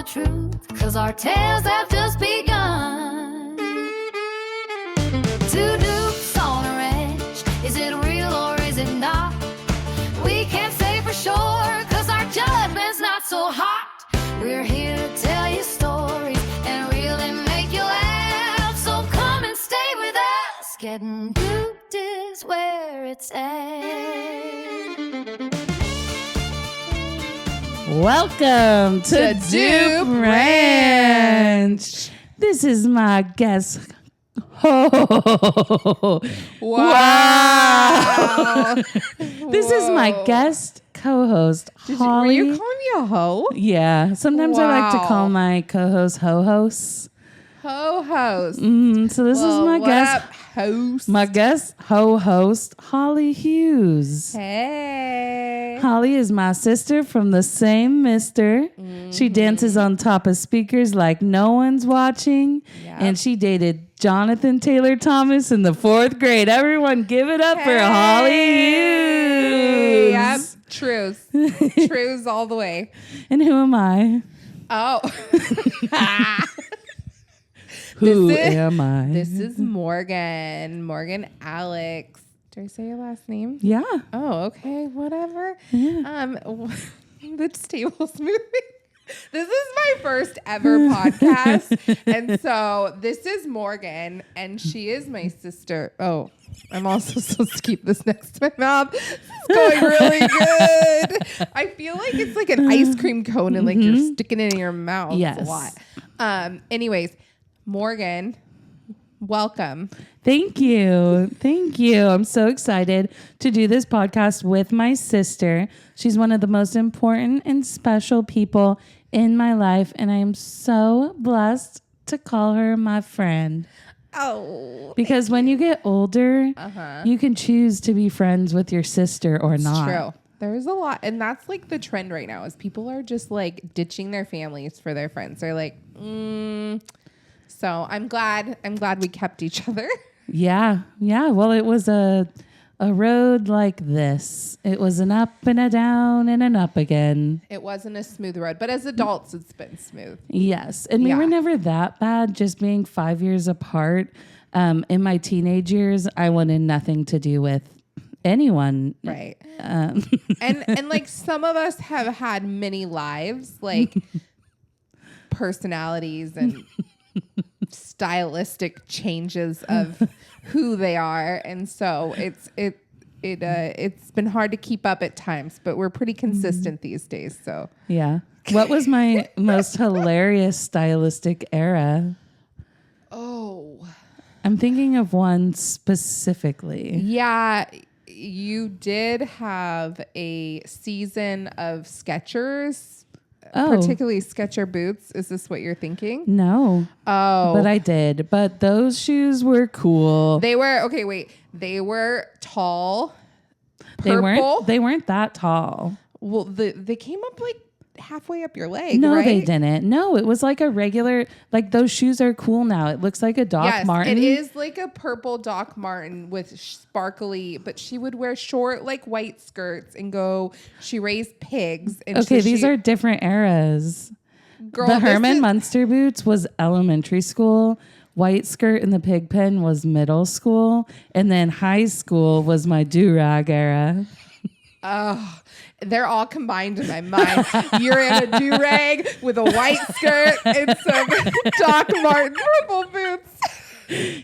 the truth, 'cause our tales have just begun. Two dupes on a ranch, is it real or is it not? We can't say for sure, 'cause our judgment's not so hot. We're here to tell you stories and really make you laugh, so come and stay with us. Getting duped is where it's at. Welcome to Dupe Ranch. This is my guest. Oh, wow. This is my guest co-host, Holly. Were you calling me a hoe? Yeah. Sometimes I like to call my co-host ho-hosts. Ho-host. So this is my guest. Host. My guest ho-host, Holly Hughes. Hey. Holly is my sister from the same mister. She dances on top of speakers like no one's watching. Yep. And she dated Jonathan Taylor Thomas in the 4th grade. Everyone give it up for Holly Hughes. Yep. Truths. Truths all the way. And who am I? Oh. Who am I? This is Morgan. Morgan Alex. Did I say your last name? Yeah. Oh, okay. Whatever. Yeah. The table's moving. This is my first ever podcast. And so this is Morgan, and she is my sister. Oh, I'm also supposed to keep this next to my mouth. This is going really good. I feel like it's like an ice cream cone and like you're sticking it in your mouth. Yes. A lot. Anyways, Morgan, welcome. Thank you. Thank you. I'm so excited to do this podcast with my sister. She's one of the most important and special people in my life, and I am so blessed to call her my friend. Oh. Because when you get older, you can choose to be friends with your sister or not. True. There's a lot, and that's like the trend right now is people are just like ditching their families for their friends. They're like, So I'm glad we kept each other. Yeah. Well, it was a road like this. It was an up and a down and an up again. It wasn't a smooth road, but as adults, it's been smooth. Yes. And we were never that bad, just being 5 years apart. In my teenage years, I wanted nothing to do with anyone. Right. And like some of us have had many lives, like personalities and stylistic changes of who they are, and so it's been hard to keep up at times, but we're pretty consistent these days. So yeah. What was my most hilarious stylistic era? Oh, I'm thinking of one specifically. Yeah, you did have a season of Skechers. Particularly Sketcher boots. Is this what you're thinking? No. Oh. But I did. But those shoes were cool. They were, okay, wait. They were tall. Purple. They weren't that tall. Well, they came up like halfway up your leg, no, right? they didn't. No, it was like a regular, like those shoes are cool now. It looks like a Doc Marten. It is like a purple Doc Marten with sparkly, but she would wear short, like white skirts and she raised pigs. And okay, these are different eras. Girl, the Herman Munster boots was elementary school. White skirt and the pig pen was middle school. And then high school was my do-rag era. Oh, they're all combined in my mind. You're in a do-rag with a white skirt and some Doc Marten purple boots.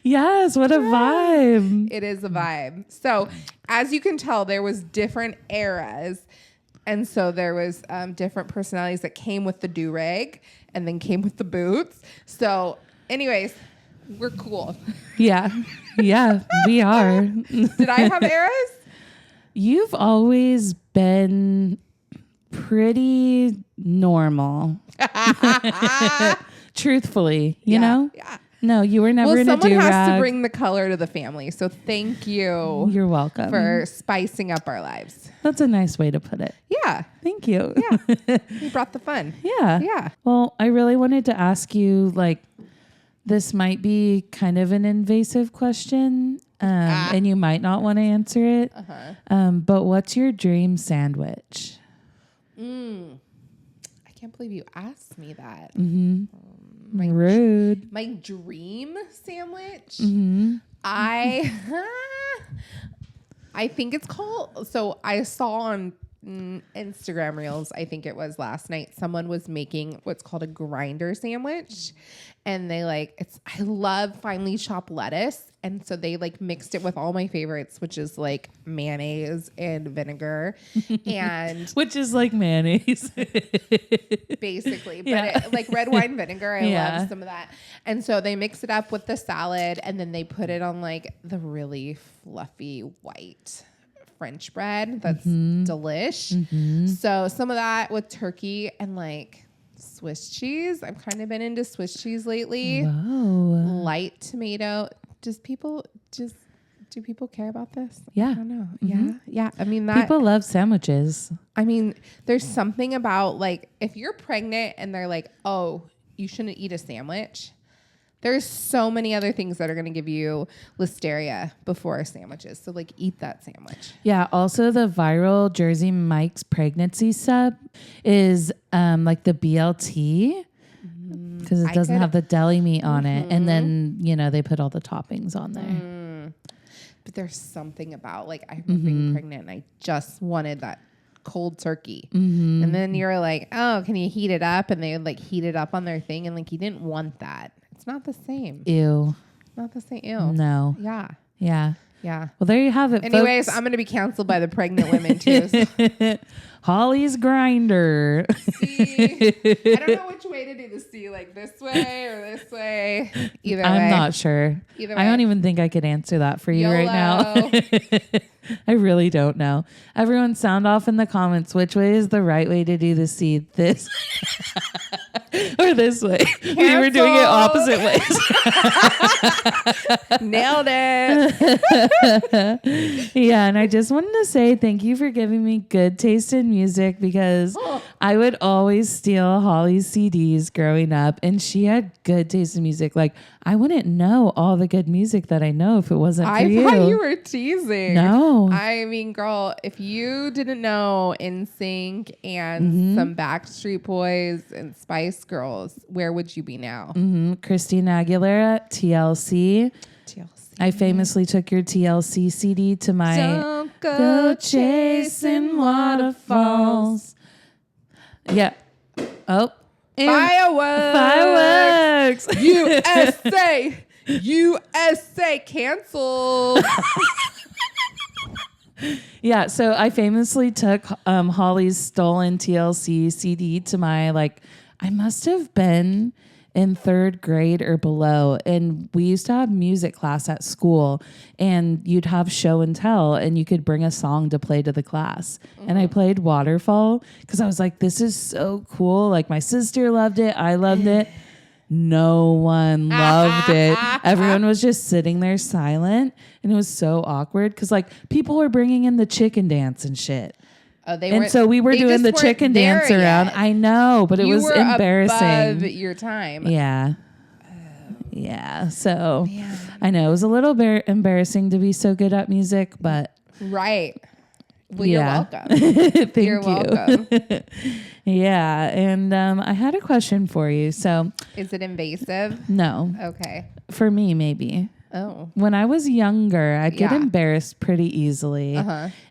Yes, what a vibe. It is a vibe. So as you can tell, there was different eras. And so there was different personalities that came with the do-rag and then came with the boots. So anyways, we're cool. Yeah, we are. Did I have eras? You've always been pretty normal. Truthfully, you know? Yeah. No, you were never in a do-rag. Well, someone has to bring the color to the family. So thank you. You're welcome. For spicing up our lives. That's a nice way to put it. Yeah. Thank you. Yeah. You brought the fun. Yeah. Yeah. Well, I really wanted to ask you, like, this might be kind of an invasive question, and you might not want to answer it. But what's your dream sandwich? I can't believe you asked me that. Rude. My dream sandwich. Mm-hmm. I think it's called. So I saw on Instagram Reels, I think it was last night, someone was making what's called a grinder sandwich, and they I love finely chopped lettuce, and so they mixed it with all my favorites, which is mayonnaise and vinegar, and which is like mayonnaise, basically, but red wine vinegar. I love some of that, and so they mix it up with the salad, and then they put it on the really fluffy white French bread that's delish. So some of that with turkey and Swiss cheese. I've kind of been into Swiss cheese lately. Whoa. Light tomato. Do people care about this? Yeah. I don't know. Yeah. I mean, people love sandwiches. I mean, there's something about if you're pregnant and they're oh, you shouldn't eat a sandwich. There's so many other things that are going to give you listeria before sandwiches. So eat that sandwich. Yeah. Also, the viral Jersey Mike's pregnancy sub is the BLT because it doesn't have the deli meat on it, and then they put all the toppings on there. But there's something about I remember being pregnant and I just wanted that cold turkey, and then you're oh, can you heat it up? And they would heat it up on their thing, and you didn't want that. It's not the same. Ew. Not the same. Ew. No. Yeah. Yeah. Yeah. Well, there you have it. Anyways, folks. I'm going to be counseled by the pregnant women too. So. Holly's grinder. See, I don't know which way to do the C, this way or this way. Either way. I'm not sure. Either I way. don't even think I could answer that for you right now. YOLO. I really don't know. Everyone sound off in the comments. Which way is the right way to do the C? This or this way? We were doing it opposite ways. Nailed it. Yeah, and I just wanted to say thank you for giving me good taste in music because I would always steal Holly's CDs growing up, and she had good taste in music. I wouldn't know all the good music that I know if it wasn't for you. I thought you were teasing. No. I mean, girl, if you didn't know NSYNC and some Backstreet Boys and Spice Girls, where would you be now? Christina Aguilera, TLC. I famously took your TLC CD to my Don't go chasing waterfalls. Yeah. Oh. Fireworks. Fireworks. USA canceled. Yeah, so I famously took Holly's stolen TLC CD to my I must have been in 3rd grade or below, and we used to have music class at school, and you'd have show and tell, and you could bring a song to play to the class. And I played Waterfall because I was this is so cool. My sister loved it, I loved it. No one loved it. Everyone was just sitting there silent, and it was so awkward because people were bringing in the chicken dance and shit. Oh, so we were doing the chicken dance around. I know, but it was embarrassing. Above your time. Yeah. Yeah. So I know it was a little bit embarrassing to be so good at music, but right. Well, you're welcome. Thank you're you. welcome. Yeah. And I had a question for you. So is it invasive? No. Okay. For me, maybe. Oh. When I was younger, I'd get embarrassed pretty easily.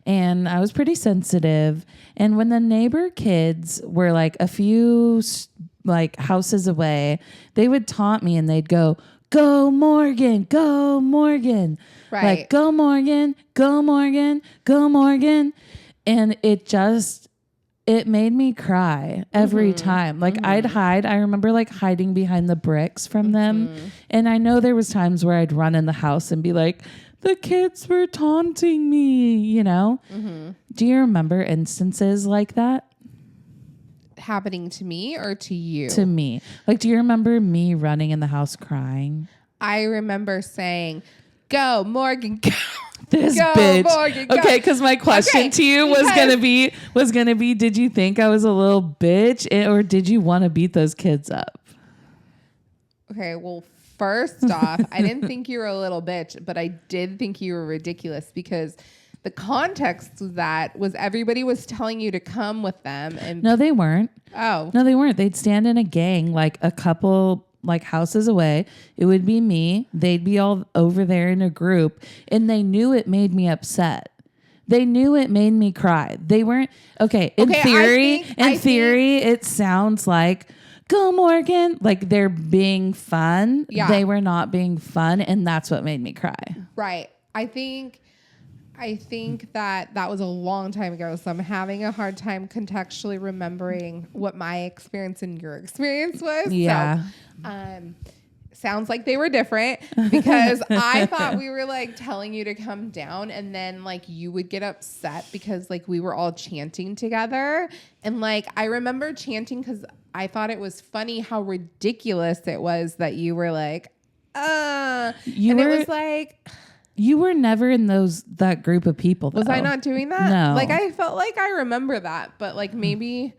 And I was pretty sensitive. And when the neighbor kids were a few houses away, they would taunt me and they'd go Morgan, go Morgan. Right. Go Morgan, go Morgan, go Morgan. And it made me cry every time. I'd hide. I remember hiding behind the bricks from them. And I know there was times where I'd run in the house and be the kids were taunting me, Do you remember instances like that? Happening to me or to you? To me. Do you remember me running in the house crying? I remember saying, go Morgan, go. This go, bitch. Morgan, go. Okay, because my question to you was gonna be, did you think I was a little bitch, or did you want to beat those kids up? Okay, well, first off, I didn't think you were a little bitch, but I did think you were ridiculous because the context of that was everybody was telling you to come with them. And No, they weren't. oh, No, they weren't. They'd stand in a gang, like a couple like houses away. It would be me. They'd be all over there in a group, and they knew it made me upset. They knew it made me cry. They weren't okay. In theory, it sounds like go Morgan, like they're being fun. Yeah. They were not being fun, and that's what made me cry. right. I think that was a long time ago, so I'm having a hard time contextually remembering what my experience and your experience was. Yeah. So, sounds like they were different because I thought we were like telling you to come down, and then like you would get upset because like we were all chanting together, and like I remember chanting because I thought it was funny how ridiculous it was that you were like, it was like. You were never in that group of people, though. Was I not doing that? No. Like, I felt like I remember that, but like maybe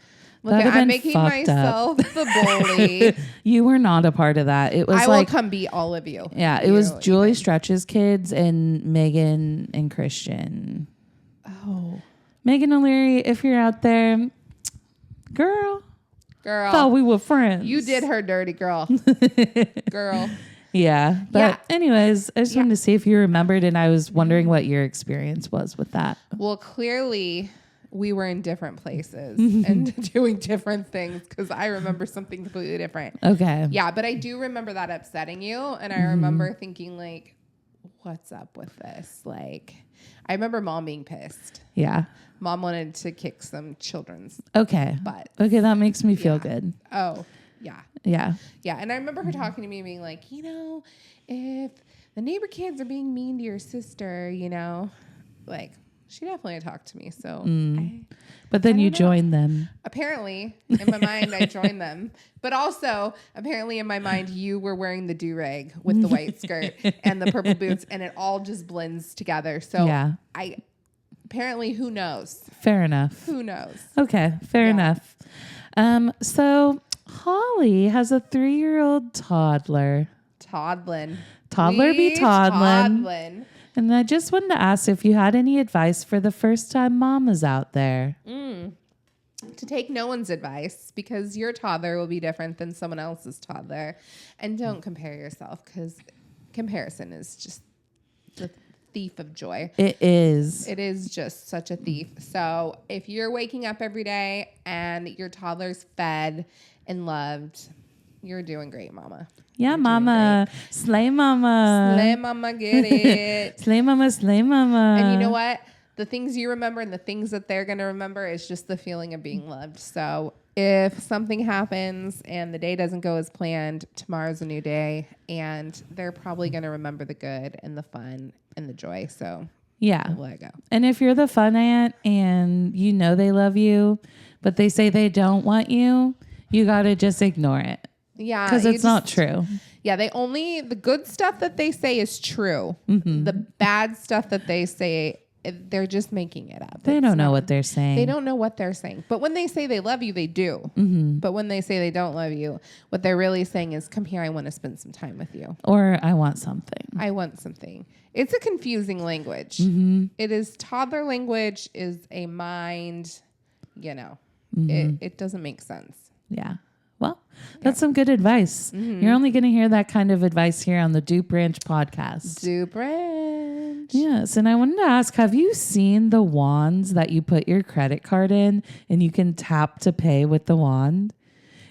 I'm making myself the bully. You were not a part of that. It was I like, will come beat all of you. yeah, it was Julie Stretch's kids and Megan and Christian. Oh. Megan O'Leary, if you're out there, girl, thought we were friends. You did her dirty, girl. Girl. Yeah. But anyways, I just wanted to see if you remembered, and I was wondering what your experience was with that. Well, clearly we were in different places and doing different things because I remember something completely different. Okay. Yeah, but I do remember that upsetting you. And I remember thinking like, what's up with this? Like, I remember mom being pissed. Yeah. Mom wanted to kick some children's Okay. butts. Okay, that makes me feel good. Oh, yeah. Yeah. Yeah. And I remember her talking to me being like, if the neighbor kids are being mean to your sister, like she definitely talked to me. So But then you know. joined them. Apparently in my mind, I joined them, but also apparently in my mind, you were wearing the do-rag with the white skirt and the purple boots, and it all just blends together. So Yeah. apparently who knows? Fair enough. Who knows? Okay, fair enough. So Holly has a 3-year-old toddler. Toddlin. Toddler be toddlin'. Toddlin. And I just wanted to ask if you had any advice for the first time mamas out there. To take no one's advice, because your toddler will be different than someone else's toddler. And don't compare yourself, because comparison is just the thief of joy. It is. It is just such a thief. So if you're waking up every day and your toddler's fed and loved, you're doing great, mama. Yeah, mama. Slay mama. Slay mama, get it. Slay mama, slay mama. And you know what? The things you remember and the things that they're going to remember is just the feeling of being loved. So if something happens and the day doesn't go as planned, tomorrow's a new day, and they're probably going to remember the good and the fun and the joy. So yeah, let it go. And if you're the fun aunt and you know they love you, but they say they don't want you, you got to just ignore it. Yeah. Because it's not true. Yeah. The good stuff that they say is true. The bad stuff that they say, they're just making it up. They don't know what they're saying. They don't know what they're saying. But when they say they love you, they do. But when they say they don't love you, what they're really saying is, come here, I want to spend some time with you. Or I want something. I want something. It's a confusing language. It is toddler language, is a mind, it doesn't make sense. Yeah. Well, that's some good advice. You're only going to hear that kind of advice here on the Dupe Ranch podcast. Dupe Ranch. Yes. And I wanted to ask, have you seen the wands that you put your credit card in and you can tap to pay with the wand?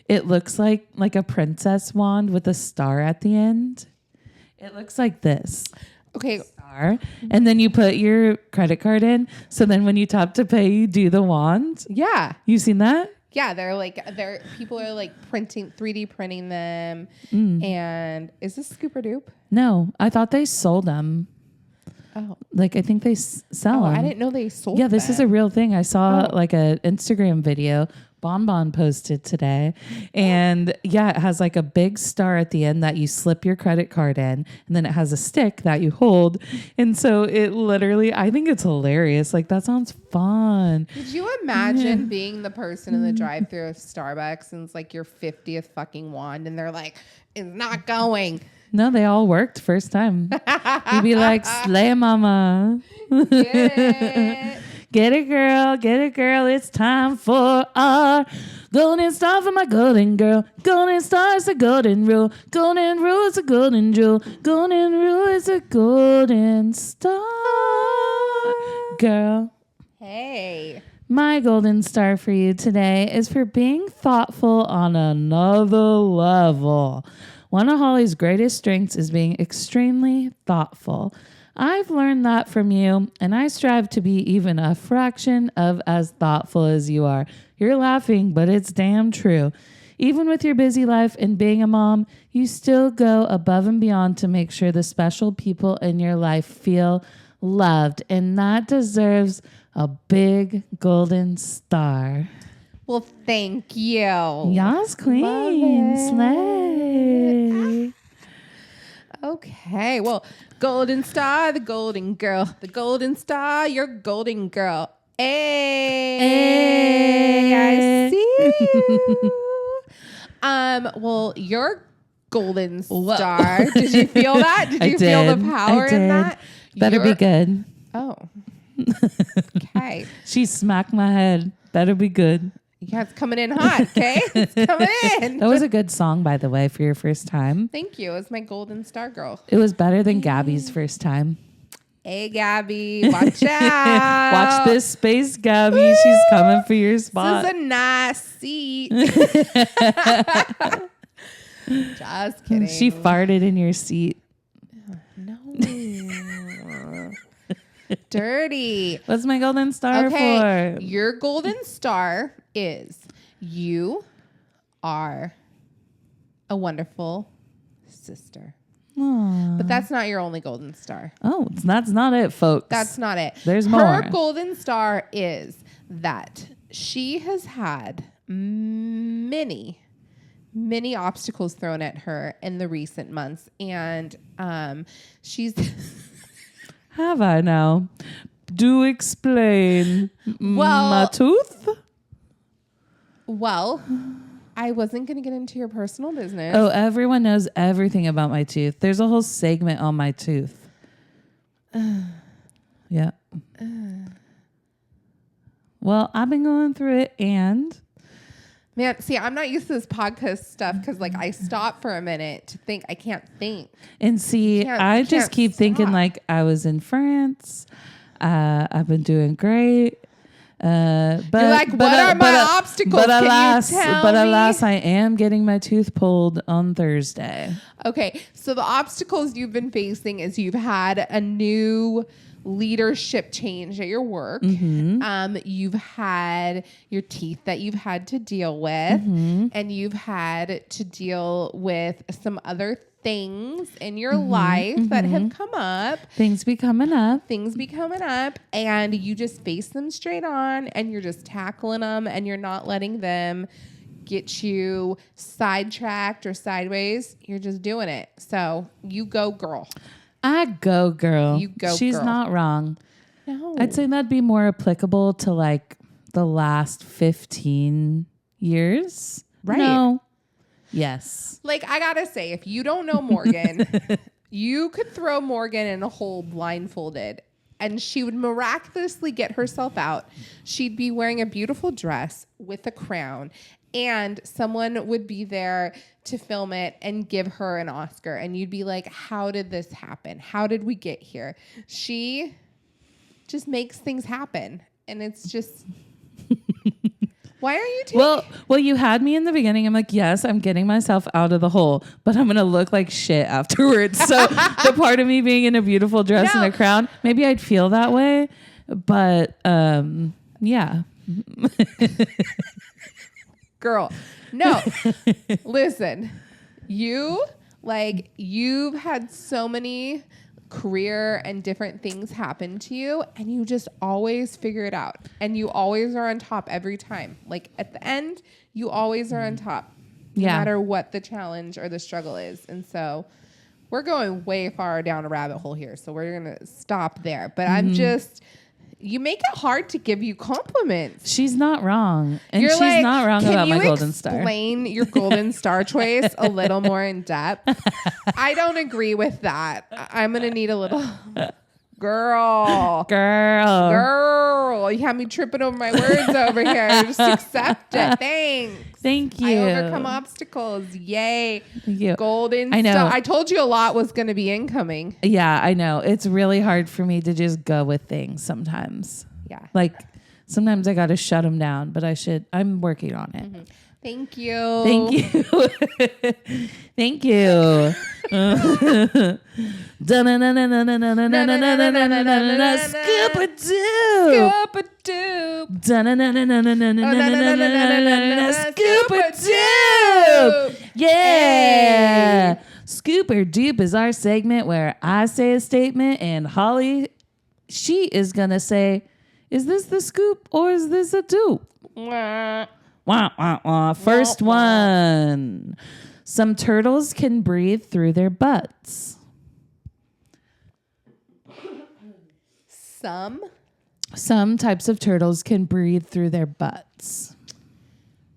It looks like a princess wand with a star at the end. It looks like this. Okay. Star. And then you put your credit card in. So then when you tap to pay, you do the wand. Yeah. You seen that? Yeah, people are like 3D printing them. And is this Scoop or Dupe? No, I thought they sold them. Oh, I think they sell them. I didn't know they sold. Yeah, this is a real thing. I saw Oh. like a Instagram video Bonbon posted today. And yeah, it has like a big star at the end that you slip your credit card in. And then it has a stick that you hold. And so it literally, I think it's hilarious. Like, that sounds fun. Could you imagine being the person in the drive-thru of Starbucks and it's like your 50th fucking wand and they're like, it's not going. No, they all worked first time. You'd be like, slay mama. Get it. Get it, girl. Get it, girl. It's time for our golden star for my golden girl. Golden star is a golden rule. Golden rule is a golden jewel. Golden rule is a golden star. Girl. Hey. My golden star for you today is for being thoughtful on another level. One of Holly's greatest strengths is being extremely thoughtful. I've learned that from you, and I strive to be even a fraction of as thoughtful as you are. You're laughing, but it's damn true. Even with your busy life and being a mom, you still go above and beyond to make sure the special people in your life feel loved, and that deserves a big golden star. Well, thank you. Yas, queen. Slay. Okay. Well, golden star, the golden girl. The golden star, your golden girl. Hey, I see you. Well, your golden star. Did you feel that? Did you feel the power in that? Better be good. Oh. Okay. She smacked my head. Better be good. Yeah, it's coming in hot, okay? It's coming in. That was a good song, by the way, for your first time. Thank you. It's my golden star girl. It was better than Gabby's first time. Hey, Gabby. Watch out. Watch this space, Gabby. Woo! She's coming for your spot. This is a nice seat. Just kidding. She farted in your seat. No. Dirty. What's my golden star for? Your golden star is you are a wonderful sister. Aww. But that's not your only golden star. Oh, that's not it, folks. That's not it. There's Her more. golden star is that she has had many obstacles thrown at her in the recent months. And she's... Have I now? Do explain. My tooth? Well, I wasn't going to get into your personal business. Oh, everyone knows everything about my tooth. There's a whole segment on my tooth. Yeah. Well, I've been going through it and... Man, see, I'm not used to this podcast stuff because, like, I stop for a minute to think. I can't think. And see, I just keep thinking, stop. like, I was in France. I've been doing great. But you're like, what are my obstacles? Can you tell me? Alas, I am getting my tooth pulled on Thursday. Okay, so the obstacles you've been facing is you've had a new leadership change at your work. Mm-hmm. You've had your teeth that you've had to deal with, mm-hmm. and you've had to deal with some other things in your mm-hmm. life mm-hmm. that have come up. Things be coming up, and you just face them straight on, and you're just tackling them, and you're not letting them get you sidetracked or sideways. You're just doing it. So you go, girl. I go, girl. You go, She's girl. not wrong. No. I'd say that'd be more applicable to like the last 15 years. Right. No. Yes. Like, I gotta say, if you don't know Morgan, you could throw Morgan in a hole blindfolded and she would miraculously get herself out. She'd be wearing a beautiful dress with a crown, and someone would be there to film it and give her an Oscar. And you'd be like, how did this happen? How did we get here? She just makes things happen. And it's just... Why are you taking... Well, you had me in the beginning. I'm like, yes, I'm getting myself out of the hole, but I'm going to look like shit afterwards. So the part of me being in a beautiful dress and a crown, maybe I'd feel that way. But yeah. Girl, no. Listen, you've had so many career and different things happen to you, and you just always figure it out, and you always are on top every time. Like at the end, you always are on top, no matter what the challenge or the struggle is. And so we're going way far down a rabbit hole here, so we're gonna stop there. But I'm just, You make it hard to give you compliments. She's not wrong. And You're she's like, not wrong "Can about my you golden star. Explain your golden star choice a little more in depth. I don't agree with that. I'm going to need a little... Girl. You have me tripping over my words over here. Just accept it. Thanks. Thank you. I overcome obstacles. Yay. Thank you. Golden I know. star. I told you a lot was going to be incoming. Yeah, I know. It's really hard for me to just go with things sometimes. Yeah. Like sometimes I got to shut them down, but I'm working on it. Mm-hmm. Thank you. Thank you. Thank you. Scoop-a-doop. Yeah. Scoop or dupe is our segment where I say a statement and Holly, she is going to say, is this the scoop or is this a dupe? Wah, wah, wah. First one. Some turtles can breathe through their butts. Some types of turtles can breathe through their butts.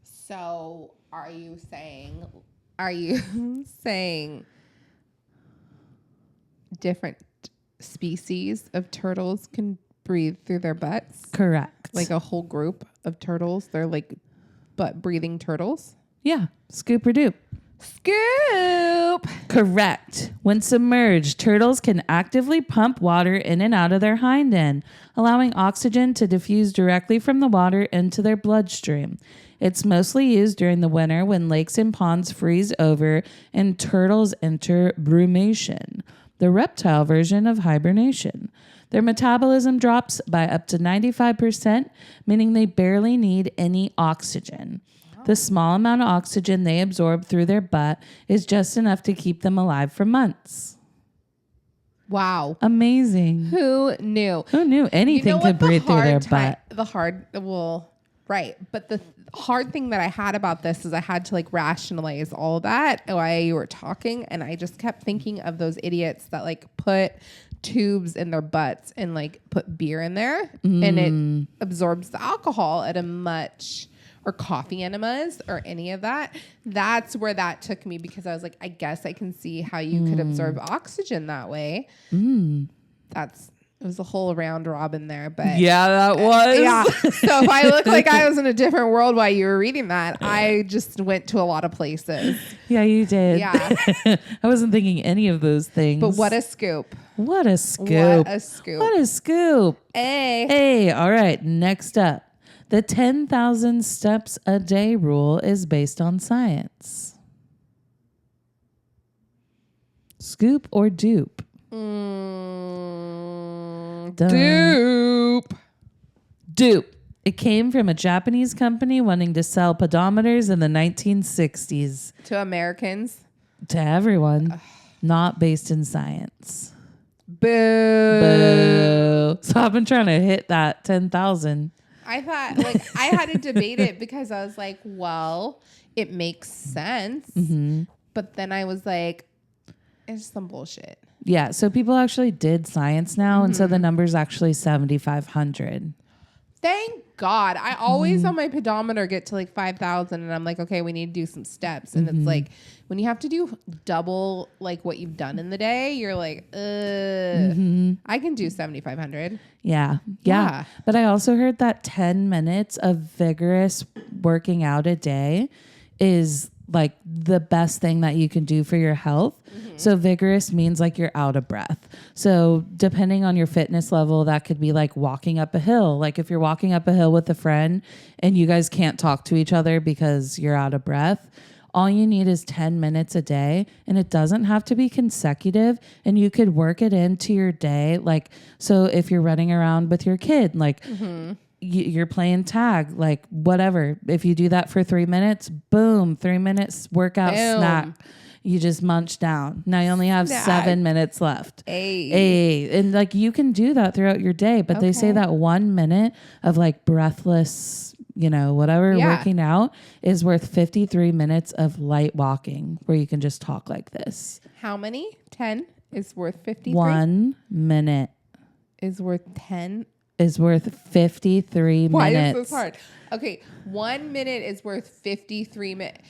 So are you saying different species of turtles can breathe through their butts? Correct. Like a whole group of turtles? They're like butt breathing turtles? Yeah. Scoop or dupe. Scoop. Correct. When submerged, turtles can actively pump water in and out of their hind end, allowing oxygen to diffuse directly from the water into their bloodstream. It's mostly used during the winter when lakes and ponds freeze over and turtles enter brumation, the reptile version of hibernation. Their metabolism drops by up to 95%, meaning they barely need any oxygen. The small amount of oxygen they absorb through their butt is just enough to keep them alive for months. Wow. Amazing. Who knew? Who knew anything could breathe through their butt? Right. But the hard thing that I had about this is I had to like rationalize all of that while you were talking. And I just kept thinking of those idiots that like put tubes in their butts and like put beer in there and it absorbs the alcohol at a much... or coffee enemas or any of that. That's where that took me because I was like, I guess I can see how you could absorb oxygen that way. It was a whole round robin there, but yeah, that was. Yeah. So if I look like I was in a different world while you were reading that, I just went to a lot of places. Yeah, you did. Yeah. I wasn't thinking any of those things. But what a scoop. What a scoop. What a scoop. What a scoop. Hey. All right. Next up. The 10,000 steps a day rule is based on science. Scoop or dupe? Dupe. Dupe. It came from a Japanese company wanting to sell pedometers in the 1960s. To Americans. To everyone. Not based in science. Boo. Boo. So I've been trying to hit that 10,000. I thought, like, I had to debate it because I was like, well, it makes sense. Mm-hmm. But then I was like, it's some bullshit. Yeah. So people actually did science now. And so the number's actually 7,500. Thank God. I always on my pedometer get to like 5,000 and I'm like, okay, we need to do some steps. And it's like, when you have to do double like what you've done in the day, you're like, I can do 7,500. Yeah. But I also heard that 10 minutes of vigorous working out a day is like the best thing that you can do for your health. So vigorous means like you're out of breath. So depending on your fitness level, that could be like walking up a hill. Like if you're walking up a hill with a friend and you guys can't talk to each other because you're out of breath, all you need is 10 minutes a day, and it doesn't have to be consecutive, and you could work it into your day. Like, so if you're running around with your kid, like you're playing tag, like whatever. If you do that for 3 minutes, boom, 3 minutes workout snack. You just munch down. Now you only have 7 minutes left. And like you can do that throughout your day, but they say that 1 minute of like breathless, whatever working out is worth 53 minutes of light walking where you can just talk like this. How many? 10 is worth 53? 1 minute is worth 10 is worth 53 Why minutes. is this hard? Okay, 1 minute is worth 53 minutes.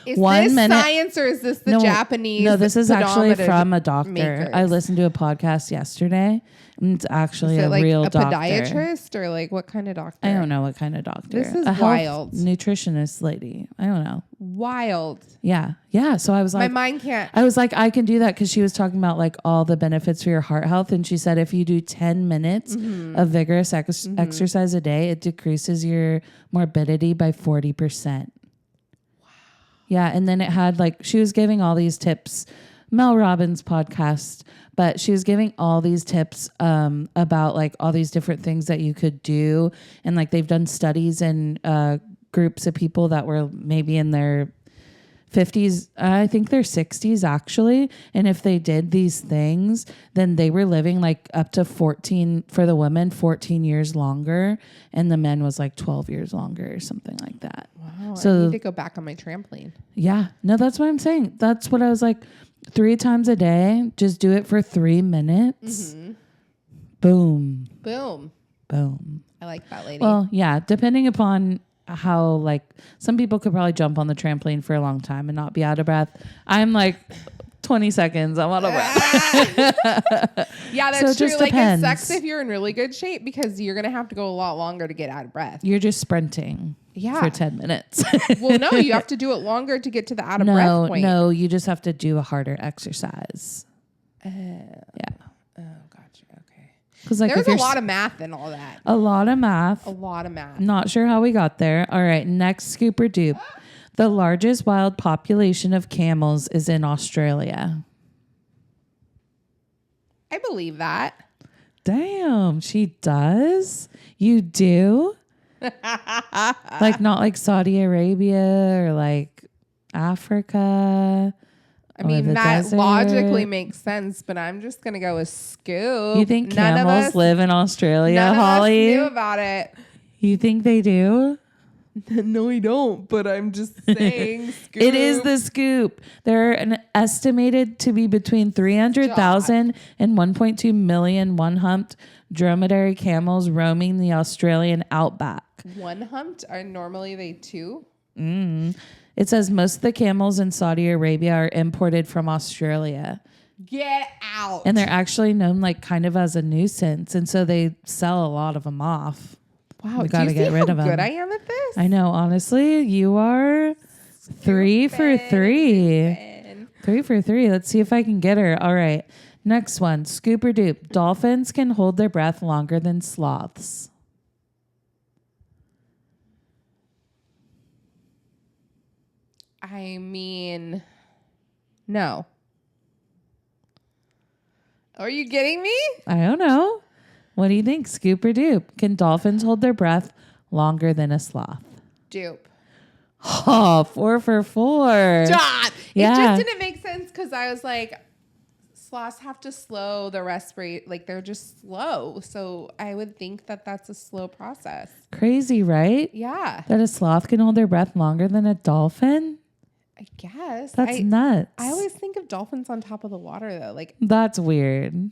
Is 1 this minute- science or is this the Japanese? No, this is actually pedometer from a doctor. makers? I listened to a podcast yesterday, and it's actually Is it a like real a doctor. podiatrist or like what kind of doctor? I don't know what kind of doctor. This is a health wild. nutritionist lady. I don't know. Wild. Yeah. So I was My like, mind can't. I was like, I can do that because she was talking about like all the benefits for your heart health. And she said if you do 10 minutes of vigorous exercise a day, it decreases your morbidity by 40%. Wow. Yeah. And then it had like, she was giving all these tips, Mel Robbins podcast, but she was giving all these tips about like all these different things that you could do. And like they've done studies in groups of people that were maybe in their 50s, I think they're 60s actually. And if they did these things, then they were living like up to 14 for the women, 14 years longer. And the men was like 12 years longer or something like that. Wow. So I need to go back on my trampoline. yeah, no, that's what I'm saying. That's what I was like 3 times a day. Just do it for 3 minutes. Boom, Boom. boom. I like that lady. Well, yeah, depending upon how like some people could probably jump on the trampoline for a long time and not be out of breath. I'm like 20 seconds. I'm out of breath. Yeah, that's So it true. just Like depends. it sucks if you're in really good shape because you're gonna have to go a lot longer to get out of breath. You're just sprinting for 10 minutes. Well, no, you have to do it longer to get to the out of breath point. No, you just have to do a harder exercise. Yeah. Oh, gotcha. Okay. Because like There's if a you're lot of math in all that. a lot of math. A lot of math. Not sure how we got there. All right, next scoop or dupe. The largest wild population of camels is in Australia. I believe that. Damn, she does? You do? Like not like Saudi Arabia or like Africa. I mean, the that desert. logically makes sense, but I'm just going to go with Scoop. You think None of camels us- live in Australia, None Holly? of us knew about it. You think they do? No, I don't, but I'm just saying Scoop. It is the scoop. There are an estimated to be between 300,000 and 1.2 million one-humped dromedary camels roaming the Australian outback. One humped are normally they two. It says most of the camels in Saudi Arabia are imported from Australia. Get out. And they're actually known like kind of as a nuisance. And so they sell a lot of them off. Wow, We gotta do you get see rid how of 'em. good I am at this? I know, honestly, you are 3 for 3. And 3 for 3. Let's see if I can get her. All right. Next one. Scoop or dupe. Dolphins can hold their breath longer than sloths. I mean, no. Are you kidding me? I don't know. What do you think? Scoop or dupe? Can dolphins hold their breath longer than a sloth? Dupe. Oh, 4 for 4. Stop. Yeah. It just didn't make sense because I was like, sloths have to slow the respirate. Like they're just slow. So I would think that that's a slow process. Crazy, right? Yeah, That a sloth can hold their breath longer than a dolphin? I guess. That's nuts. I always think of dolphins on top of the water though. Like That's weird.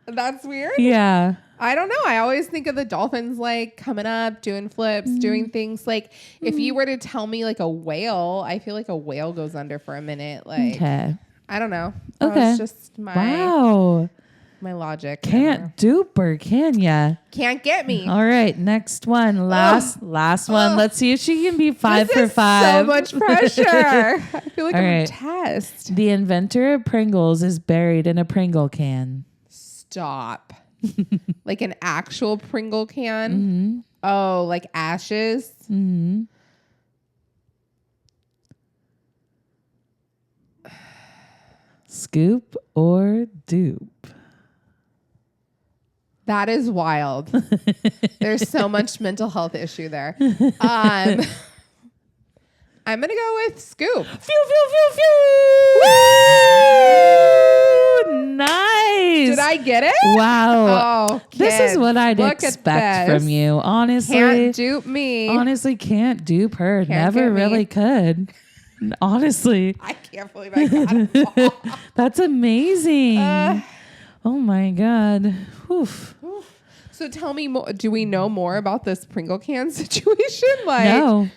that's weird. Yeah. I don't know. I always think of the dolphins like coming up, doing flips, doing things like if you were to tell me like a whale, I feel like a whale goes under for a minute. Like Okay. I don't know. Okay. That's just Wow. my logic. I don't know. Can't dupe her, can ya? Can't get me. All right, next one. Last one. Let's see if she can be 5 This for is 5. So much pressure. I feel like All I'm right. a test. The inventor of Pringles is buried in a Pringle can. Stop. Like an actual Pringle can. Oh, like ashes. Scoop or dupe? That is wild. There's so much mental health issue there. I'm gonna go with Scoop. Phew. Nice. Did I get it? Wow. Oh, This is kids, what I'd look at expect this. from you. Honestly. Can't dupe me. Honestly, can't dupe her. Can't Never get me. really could. Honestly. I can't believe I got it. That's amazing. Oh my God. Oof. So tell me more. Do we know more about this Pringle can situation? No.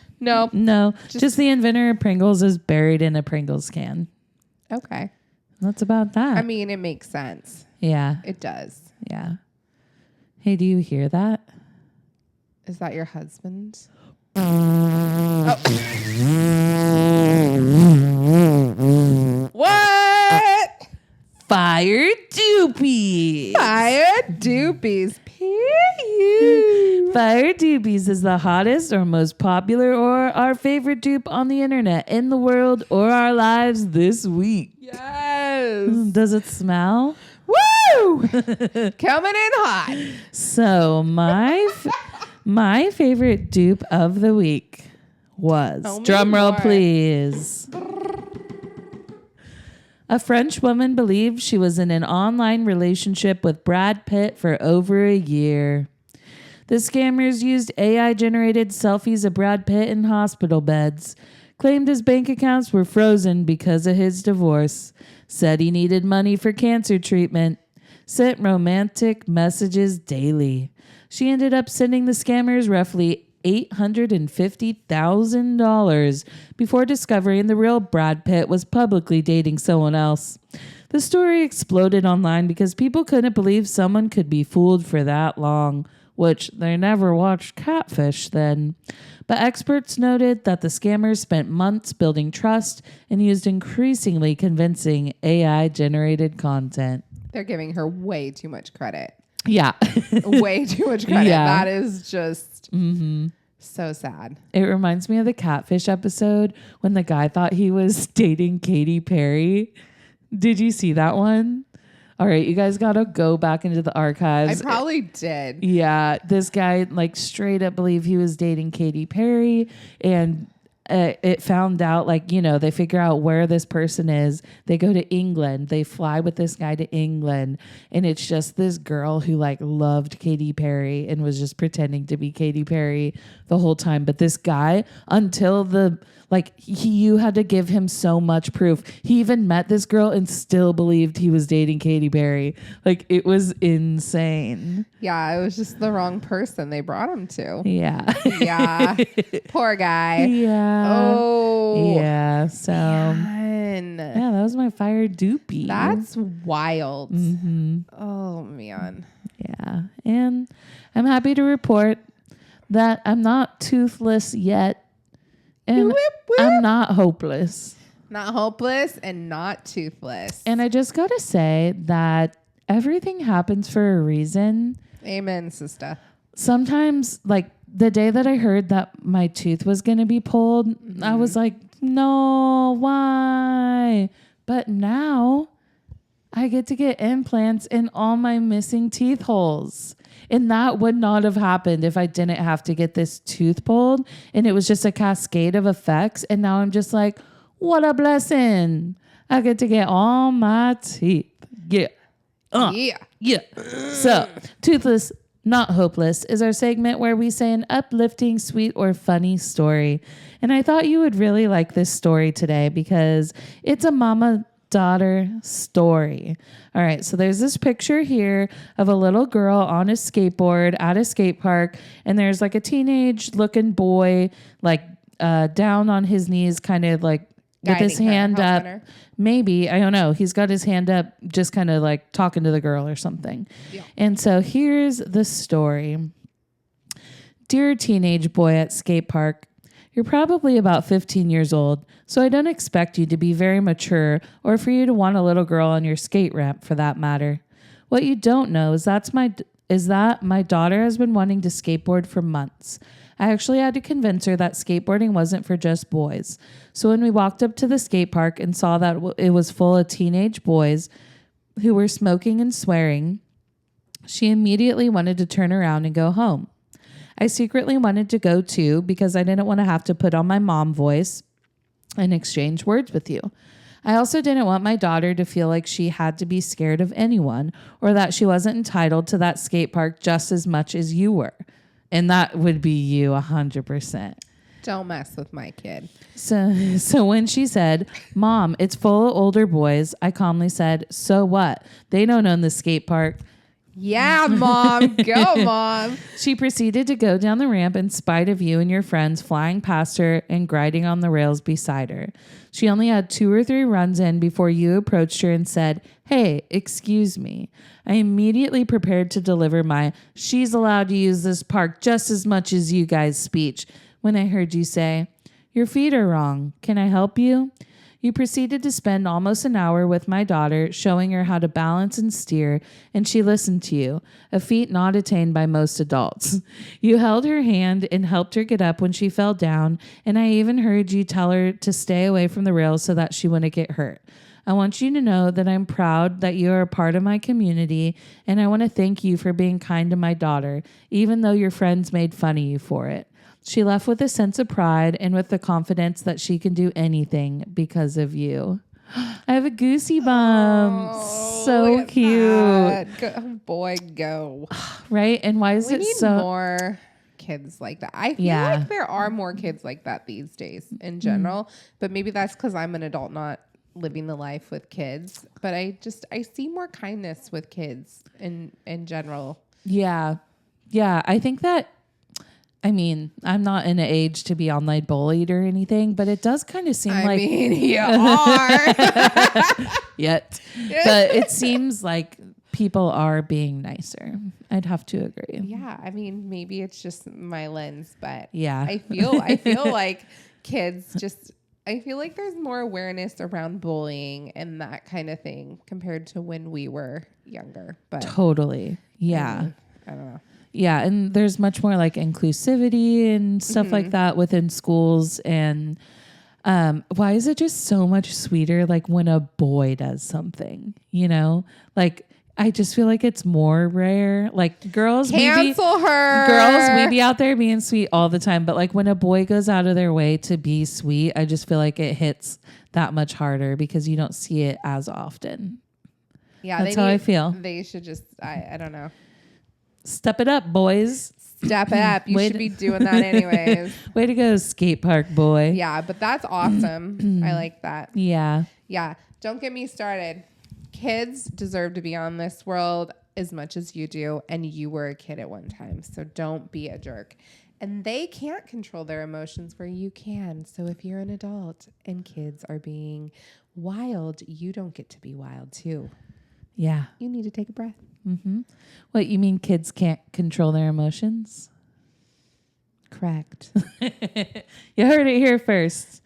Just the inventor of Pringles is buried in a Pringles can. Okay. That's about that. I mean, it makes sense. Yeah. It does. Yeah. Hey, do you hear that? Is that your husband? What? Fire Doopies. Fire Doopies. Period. Fire Doopies is the hottest or most popular or our favorite dupe on the internet, in the world, or our lives this week. Yes. Does it smell? Woo! Coming in hot. So my favorite dupe of the week was, Tell me drumroll more. please. A French woman believed she was in an online relationship with Brad Pitt for over a year. The scammers used AI-generated selfies of Brad Pitt in hospital beds, claimed his bank accounts were frozen because of his divorce, said he needed money for cancer treatment, sent romantic messages daily. She ended up sending the scammers roughly $850,000 before discovering the real Brad Pitt was publicly dating someone else. The story exploded online because people couldn't believe someone could be fooled for that long, which they never watched Catfish then. But experts noted that the scammers spent months building trust and used increasingly convincing AI-generated content. They're giving her way too much credit. Yeah. Way too much credit. Yeah. That is just so sad. It reminds me of the Catfish episode when the guy thought he was dating Katy Perry. Did you see that one? All right, you guys got to go back into the archives. I probably did. Yeah, this guy like straight up believed he was dating Katy Perry, and it found out, like, you know, they figure out where this person is. They go to England. They fly with this guy to England, and it's just this girl who like loved Katy Perry and was just pretending to be Katy Perry the whole time. But this guy, until you had to give him so much proof. He even met this girl and still believed he was dating Katy Perry. Like, it was insane. Yeah, it was just the wrong person they brought him to. Yeah. Yeah. Poor guy. Yeah. Oh. Yeah. So, Man. yeah, that was my fire doopy. That's wild. Mm-hmm. Oh, man. Yeah. And I'm happy to report that I'm not toothless yet. And Whip, whip. I'm not hopeless. Not hopeless and not toothless. And I just got to say that everything happens for a reason. Amen, sister. Sometimes, like the day that I heard that my tooth was going to be pulled, I was like, no, why? But now I get to get implants in all my missing teeth holes. And that would not have happened if I didn't have to get this tooth pulled. And it was just a cascade of effects. And now I'm just like, what a blessing. I get to get all my teeth. Yeah. Yeah. So, Toothless, Not Hopeless is our segment where we say an uplifting, sweet, or funny story. And I thought you would really like this story today because it's a mama-daughter story. All right, so there's this picture here of a little girl on a skateboard at a skate park, and there's like a teenage-looking boy like down on his knees, kind of like with his hand up. Maybe, I don't know. He's got his hand up, just kind of like talking to the girl or something. Yeah. And so here's the story. Dear teenage boy at skate park, you're probably about 15 years old, so I don't expect you to be very mature or for you to want a little girl on your skate ramp for that matter. What you don't know is that my daughter has been wanting to skateboard for months. I actually had to convince her that skateboarding wasn't for just boys. So when we walked up to the skate park and saw that it was full of teenage boys who were smoking and swearing, she immediately wanted to turn around and go home. I secretly wanted to go too because I didn't want to have to put on my mom voice and exchange words with you. I also didn't want my daughter to feel like she had to be scared of anyone or that she wasn't entitled to that skate park just as much as you were. And that would be you 100%. Don't mess with my kid. So when she said, Mom, it's full of older boys, I calmly said, so what? They don't own the skate park. Yeah, Mom. Go, Mom. She proceeded to go down the ramp in spite of you and your friends flying past her and grinding on the rails beside her. She only had 2 or 3 runs in before you approached her and said, "Hey, excuse me." I immediately prepared to deliver my "she's allowed to use this park just as much as you guys" speech when I heard you say, "Your feet are wrong. Can I help you?" You proceeded to spend almost an hour with my daughter, showing her how to balance and steer, and she listened to you, a feat not attained by most adults. You held her hand and helped her get up when she fell down, and I even heard you tell her to stay away from the rails so that she wouldn't get hurt. I want you to know that I'm proud that you are a part of my community, and I want to thank you for being kind to my daughter, even though your friends made fun of you for it. She left with a sense of pride and with the confidence that she can do anything because of you. I have a goosey bump. So cute. Go, boy, go. Right? And why is We it need so... more kids like that. I feel like there are more kids like that these days in general, but maybe that's because I'm an adult not living the life with kids. But I see more kindness with kids in general. Yeah. Yeah. I think that... I mean, I'm not in an age to be online bullied or anything, but it does kind of seem I like... mean, you are. Yet. But it seems like people are being nicer. I'd have to agree. Yeah, I mean, maybe it's just my lens, but Yeah. I feel like kids just... I feel like there's more awareness around bullying and that kind of thing compared to when we were younger. But Totally. Yeah. I don't know. Yeah, and there's much more like inclusivity and stuff like that within schools. And why is it just so much sweeter like when a boy does something, you know? Like I just feel like it's more rare. Like girls, Cancel her. Girls, we be out there being sweet all the time, but like when a boy goes out of their way to be sweet, I just feel like it hits that much harder because you don't see it as often. Yeah, that's how I feel. They should just I don't know. Step it up, boys. Step it up. You should be doing that anyways. Way to go, skate park boy. Yeah, but that's awesome. I like that. Yeah. Yeah. Don't get me started. Kids deserve to be on this world as much as you do, and you were a kid at one time, so don't be a jerk. And they can't control their emotions where you can. So if you're an adult and kids are being wild, you don't get to be wild too. Yeah. You need to take a breath. Mm-hmm. What, you mean kids can't control their emotions? Correct. You heard it here first.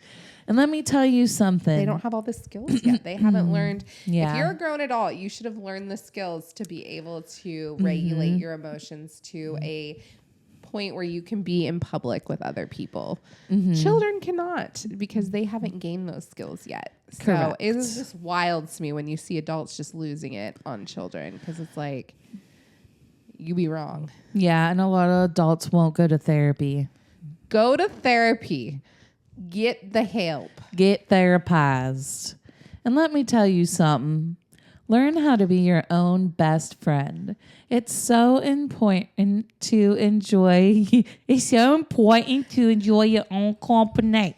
And let me tell you something. They don't have all the skills yet. They haven't learned. Yeah. If you're a grown adult, you should have learned the skills to be able to regulate your emotions to a point where you can be in public with other people. Children cannot because they haven't gained those skills yet. Correct. So it is just wild to me when you see adults just losing it on children because it's like, you be wrong. Yeah, and a lot of adults won't go to therapy. Go to therapy. Get the help. Get therapized. And let me tell you something. Learn how to be your own best friend. It's so important to enjoy. It's so important to enjoy your own company.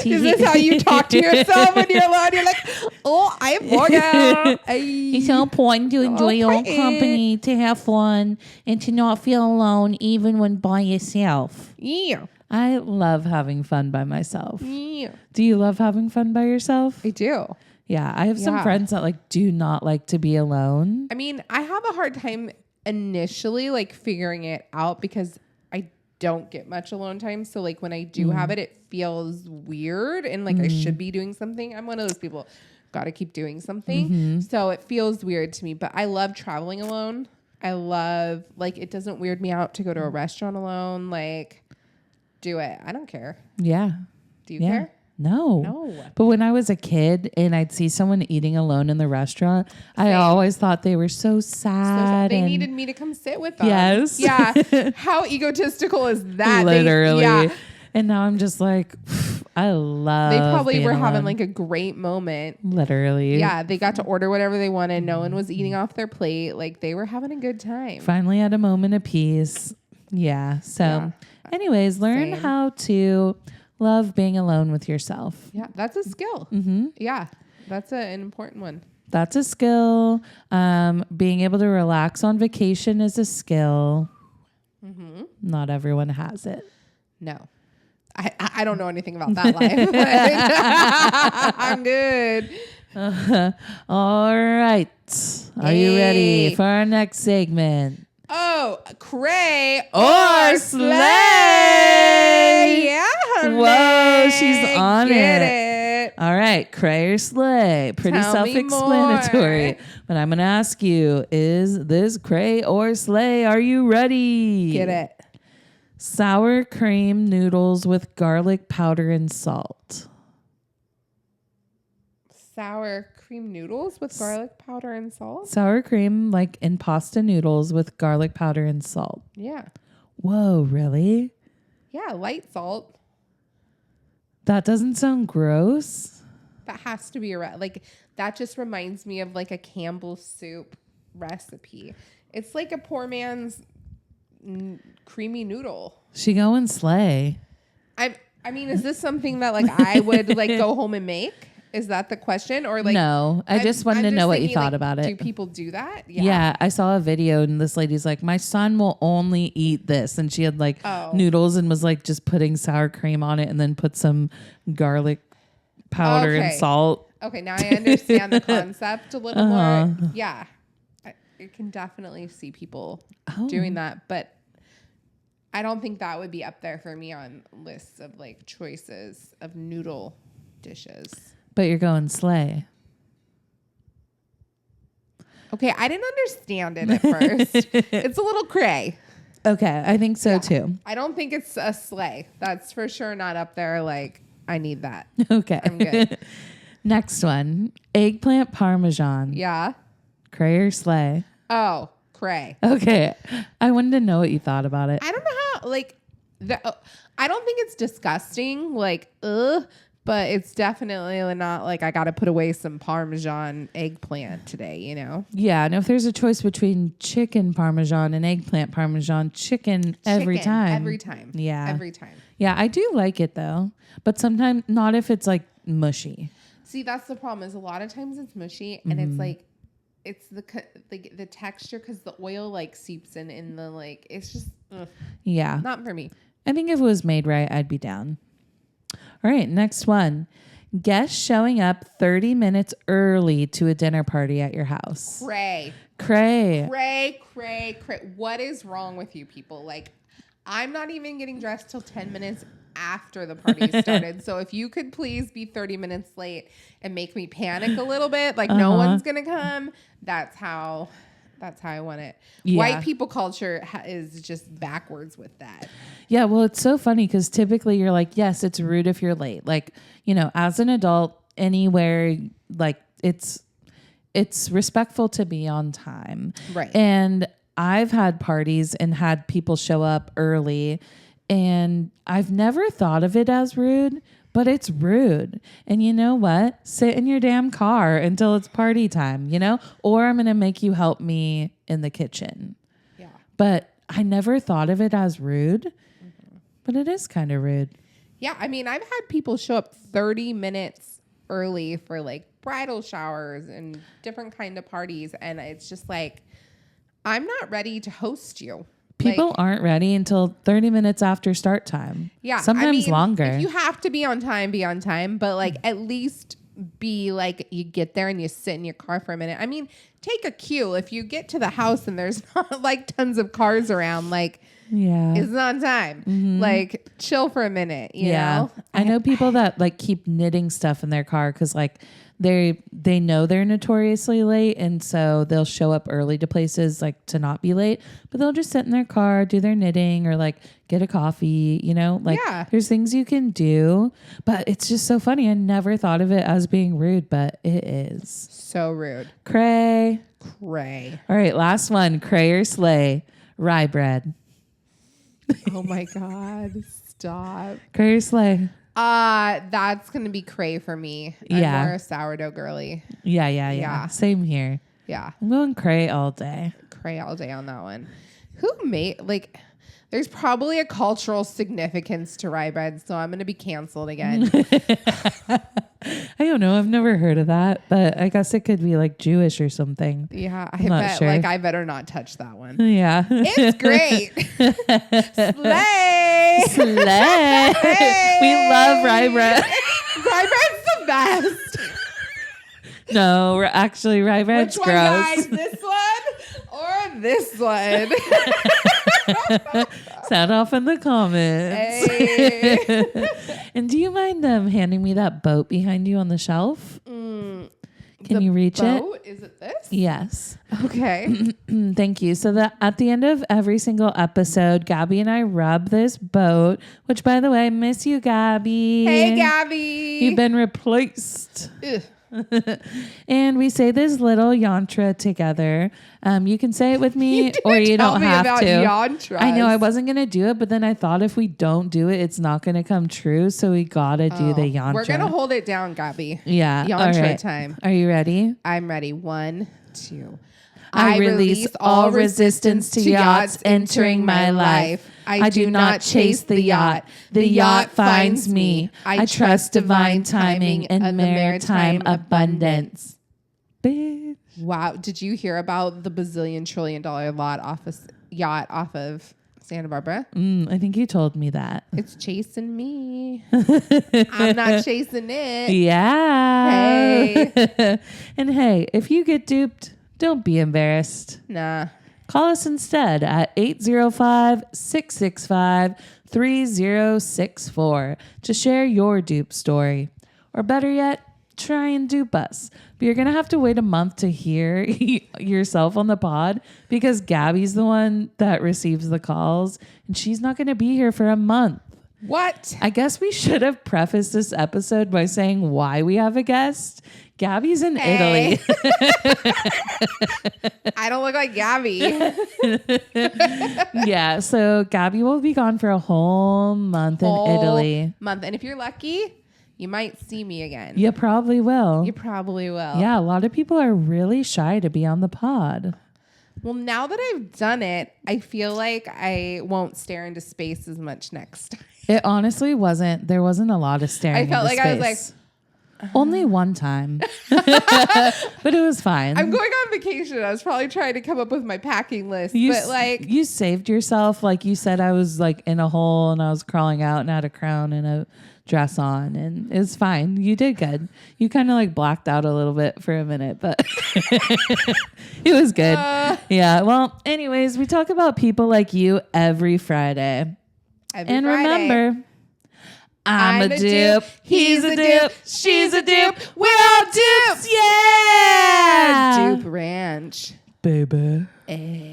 Is this how you talk to yourself when you're alone? You're like, oh, I'm Morgan. It's so important to enjoy your own company, to have fun, and to not feel alone even when by yourself. Yeah. I love having fun by myself. Yeah. Do you love having fun by yourself? I do. Yeah, I have some friends that like do not like to be alone. I mean, I have a hard time initially like figuring it out because I don't get much alone time. So like when I do have it, it feels weird and like I should be doing something. I'm one of those people, got to keep doing something. So it feels weird to me, but I love traveling alone. I love, like, it doesn't weird me out to go to a restaurant alone. Like, do it. I don't care. Yeah. Do you care? No. But when I was a kid and I'd see someone eating alone in the restaurant, I always thought they were so sad. They needed me to come sit with them. Yes. Yeah. How egotistical is that? Literally. And now I'm just like, I love. They probably being were alone. having like a great moment. Literally. Yeah. They got to order whatever they wanted. No one was eating off their plate. Like they were having a good time. Finally had a moment of peace. Yeah. So anyways, learn how to love being alone with yourself. Yeah. That's a skill. Yeah. That's an important one. That's a skill. Being able to relax on vacation is a skill. Mm-hmm. Not everyone has it. No. I don't know anything about that life. I'm good. All right. Are you ready for our next segment? Oh, cray or slay. Yeah, honey. Whoa, she's on Get it. All right, cray or slay. Pretty Tell me self-explanatory. more. But I'm going to ask you, is this cray or slay? Are you ready? Get it. Sour cream noodles with garlic powder and salt. Sour cream noodles with garlic powder and salt? Sour cream, like in pasta noodles with garlic powder and salt. Yeah. Whoa, really? Yeah, light salt. That doesn't sound gross. That has to be like that just reminds me of like a Campbell's soup recipe. It's like a poor man's creamy noodle. She going slay. I mean, is this something that like I would like go home and make? Is that the question? Or like no, I just wanted to know what you thinking, thought like, about it. Do people do that? Yeah, I saw a video and this lady's like, my son will only eat this. And she had like noodles and was like just putting sour cream on it and then put some garlic powder and salt. Okay, now I understand the concept a little more. Yeah, I can definitely see people doing that. But I don't think that would be up there for me on lists of like choices of noodle dishes. But you're going slay. Okay, I didn't understand it at first. It's a little cray. Okay, I think so too. I don't think it's a slay. That's for sure not up there. Like, I need that. Okay. I'm good. Next one. Eggplant parmesan. Yeah. Cray or slay? Oh, cray. Okay. I wanted to know what you thought about it. I don't know how, like, I don't think it's disgusting. Like, but it's definitely not like I got to put away some Parmesan eggplant today, you know? Yeah. And if there's a choice between chicken Parmesan and eggplant Parmesan, chicken every time. Every time. Yeah. Every time. Yeah. I do like it though. But sometimes not if it's like mushy. See, that's the problem is a lot of times it's mushy and it's like, it's the texture because the oil like seeps in the like, it's just Yeah. not for me. I think if it was made right, I'd be down. All right, next one. Guests showing up 30 minutes early to a dinner party at your house. Cray. What is wrong with you people? Like, I'm not even getting dressed till 10 minutes after the party started. So if you could please be 30 minutes late and make me panic a little bit, like no one's going to come. That's how I want it. Yeah. White people culture is just backwards with that. Yeah, well, it's so funny because typically you're like, yes, it's rude if you're late. Like, you know, as an adult, anywhere, like it's respectful to be on time. Right. And I've had parties and had people show up early and I've never thought of it as rude, but it's rude. And you know what? Sit in your damn car until it's party time, you know? Or I'm going to make you help me in the kitchen. Yeah. But I never thought of it as rude, but it is kind of rude. Yeah. I mean, I've had people show up 30 minutes early for like bridal showers and different kind of parties. And it's just like, I'm not ready to host you. People like, aren't ready until 30 minutes after start time. Yeah. Sometimes longer. If you have to be on time, be on time. But like at least be like you get there and you sit in your car for a minute. I mean, take a cue. If you get to the house and there's not like tons of cars around, like it's not time. Mm-hmm. Like chill for a minute, you know? I know people that like keep knitting stuff in their car because like they know they're notoriously late and so they'll show up early to places like to not be late, but they'll just sit in their car, do their knitting or like get a coffee, you know, like there's things you can do, but it's just so funny. I never thought of it as being rude, but it is. So rude. Cray. All right. Last one. Cray or slay. Rye bread. Oh my God. Stop. Cray or slay. That's gonna be cray for me. I'm more a sourdough girly. Yeah. Same here. Yeah. I'm going cray all day. Cray all day on that one. Who made like there's probably a cultural significance to rye bread, so I'm gonna be canceled again. I don't know. I've never heard of that, but I guess it could be like Jewish or something. Yeah, I I'm not bet. sure. Like, I better not touch that one. Yeah. It's great. Slay. Slay. Hey. We love rye bread. Rye bread's the best. No, we're actually rye bread's Which one, gross. guys? This one or this one? Sound off in the comments. Hey. And do you mind handing me that boat behind you on the shelf? Can you reach boat? Is it this? Yes. Okay. Thank you. So that at the end of every single episode, Gabby and I rub this boat, which by the way, miss you, Gabby. Hey, Gabby. You've been replaced. Ugh. And we say this little yantra together. You can say it with me or you tell don't me have about to. yantras. I know I wasn't going to do it, but then I thought if we don't do it, it's not going to come true. So we got to do the yantra. We're going to hold it down, Gabby. Yeah. Yantra all right. time. Are you ready? I'm ready. 1, 2. I release all resistance to yachts entering my life. I do not chase the yacht. The yacht finds me. I trust divine timing and maritime abundance. Bitch. Wow. Did you hear about the bazillion trillion dollar yacht off of Santa Barbara? I think you told me that. It's chasing me. I'm not chasing it. Yeah. Hey. And hey, if you get duped, don't be embarrassed. Nah. Call us instead at 805-665-3064 to share your dupe story. Or better yet, try and dupe us. But you're going to have to wait a month to hear yourself on the pod because Gabby's the one that receives the calls and she's not going to be here for a month. What? I guess we should have prefaced this episode by saying why we have a guest. Gabby's in Italy. I don't look like Gabby. Yeah, so Gabby will be gone for a whole month in Italy. And if you're lucky, you might see me again. You probably will. You probably will. Yeah, a lot of people are really shy to be on the pod. Well, now that I've done it, I feel like I won't stare into space as much next time. It honestly wasn't. There wasn't a lot of staring. I felt into like I was space. Only one time, but it was fine. I'm going on vacation. I was probably trying to come up with my packing list, but like you saved yourself. Like you said, I was like in a hole and I was crawling out and had a crown and a dress on, and it was fine. You did good. You kind of like blacked out a little bit for a minute, but it was good. Yeah. Well, anyways, we talk about people like you every Friday. Friday. Remember, I'm a dupe. He's a dupe. She's a dupe. We're all dupes. Yeah. Dupe Ranch. Baby. Hey.